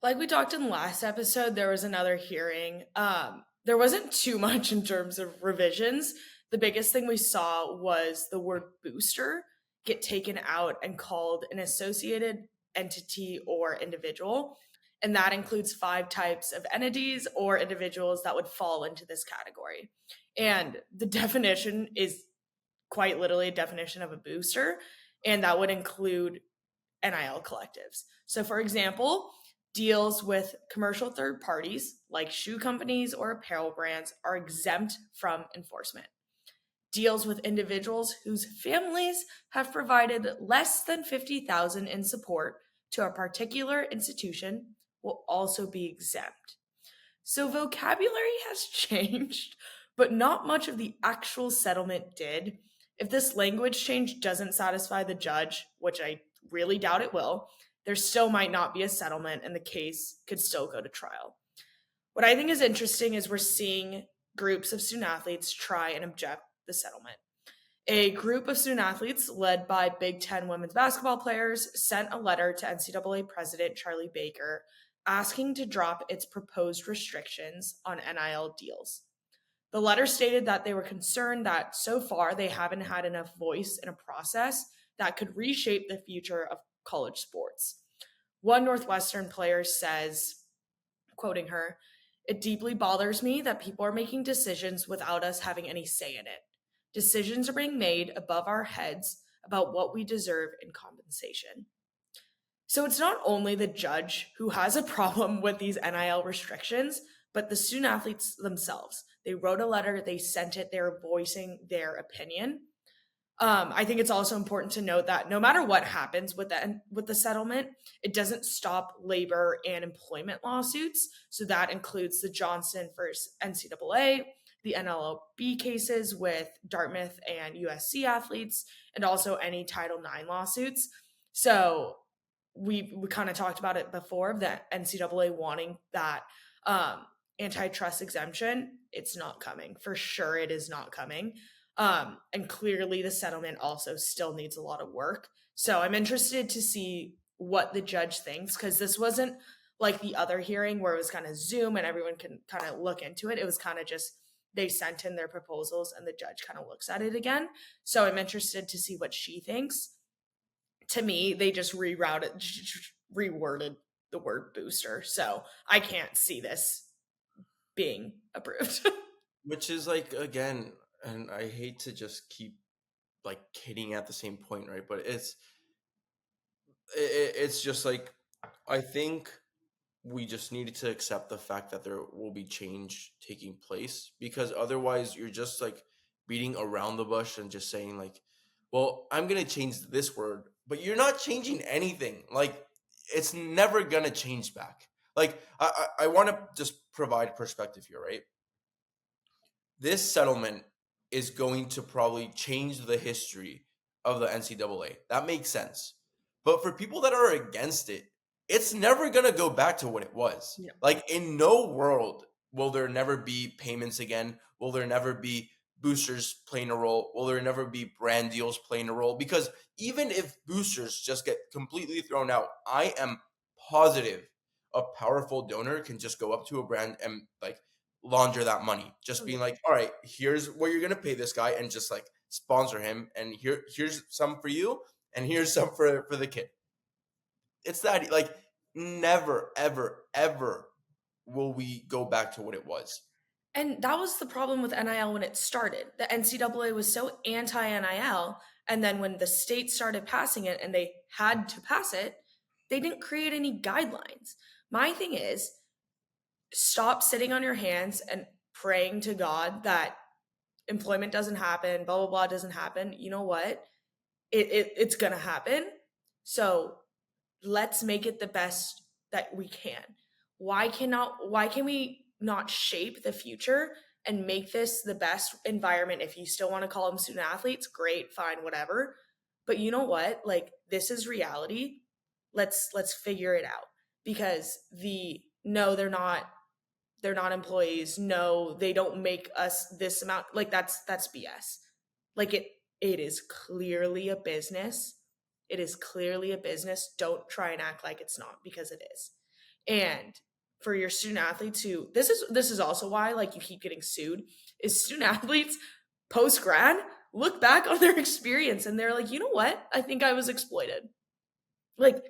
Like we talked in the last episode, there was another hearing. There wasn't too much in terms of revisions. The biggest thing we saw was the word booster get taken out and called an associated entity or individual. And that includes five types of entities or individuals that would fall into this category. And the definition is quite literally a definition of a booster, and that would include NIL collectives. So, for example, deals with commercial third parties like shoe companies or apparel brands are exempt from enforcement. Deals with individuals whose families have provided less than 50,000 in support to a particular institution will also be exempt. So vocabulary has changed, but not much of the actual settlement did. If this language change doesn't satisfy the judge, which I really doubt it will, there still might not be a settlement and the case could still go to trial. What I think is interesting is we're seeing groups of student athletes try and object the settlement. A group of student athletes led by Big Ten women's basketball players sent a letter to NCAA President Charlie Baker asking to drop its proposed restrictions on NIL deals. The letter stated that they were concerned that so far they haven't had enough voice in a process that could reshape the future of college sports. One Northwestern player says, quoting her, "It deeply bothers me that people are making decisions without us having any say in it. Decisions are being made above our heads about what we deserve in compensation." So it's not only the judge who has a problem with these NIL restrictions, but the student athletes themselves. They wrote a letter, they sent it, they're voicing their opinion. I think it's also important to note that no matter what happens with the settlement, it doesn't stop labor and employment lawsuits. So that includes the Johnson versus NCAA, the NLLB cases with Dartmouth and USC athletes, and also any Title IX lawsuits. So we kind of talked about it before, the NCAA wanting that antitrust exemption. It's not coming. For sure, it is not coming. And clearly, the settlement also still needs a lot of work. So I'm interested to see what the judge thinks, because this wasn't like the other hearing where it was kind of Zoom and everyone can kind of look into it. It was kind of just they sent in their proposals and the judge kind of looks at it again. So I'm interested to see what she thinks. To me, they just reworded the word booster. So I can't see this being approved. Which is like, again, and I hate to just keep like hitting at the same point, right? But it's just like, I think we just needed to accept the fact that there will be change taking place, because otherwise you're just like beating around the bush and just saying like, well, I'm gonna change this word, but you're not changing anything. Like, it's never gonna change back. Like, I want to just provide perspective here, right? This settlement is going to probably change the history of the NCAA. That makes sense. But for people that are against it, it's never going to go back to what it was. Yeah. Like, in no world will there never be payments again. Will there never be boosters playing a role? Will there never be brand deals playing a role? Because even if boosters just get completely thrown out, I am positive a powerful donor can just go up to a brand and like launder that money, just being like, all right, here's what you're gonna pay this guy, and just like sponsor him, and here's some for you, and here's some for the kid. It's that, like, never ever ever will we go back to what it was. And that was the problem with NIL when it started. The NCAA was so anti NIL. And then when the state started passing it and they had to pass it, they didn't create any guidelines. My thing is stop sitting on your hands and praying to God that employment doesn't happen, blah, blah, blah doesn't happen. You know what? It's going to happen. So let's make it the best that we can. Why can we not shape the future and make this the best environment? If you still want to call them student athletes, great, fine, whatever. But you know what? Like, this is reality. Let's figure it out. Because the no, they're not employees. No, they don't make us this amount. Like, that's BS. Like, it is clearly a business. It is clearly a business. Don't try and act like it's not, because it is. And for your student athletes who this is also why like you keep getting sued, is student athletes post grad look back on their experience and they're like, you know what? I think I was exploited. Like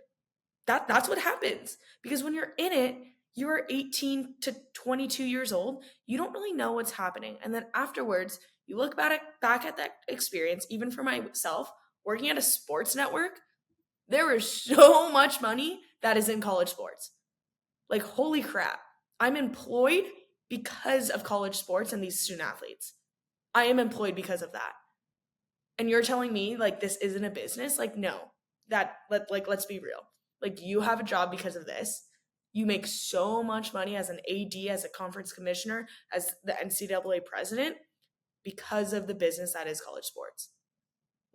that's what happens. Because when you're in it, you're 18 to 22 years old, you don't really know what's happening. And then afterwards, you look back at that experience, even for myself, working at a sports network, there is so much money that is in college sports. Like, holy crap. I'm employed because of college sports and these student athletes. I am employed because of that. And you're telling me like this isn't a business? Like, no. Let's be real. Like, you have a job because of this. You make so much money as an AD, as a conference commissioner, as the NCAA president because of the business that is college sports.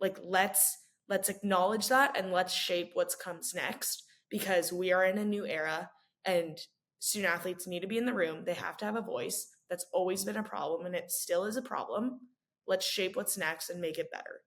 Like, let's acknowledge that and let's shape what comes next, because we are in a new era and student athletes need to be in the room. They have to have a voice. That's always been a problem and it still is a problem. Let's shape what's next and make it better.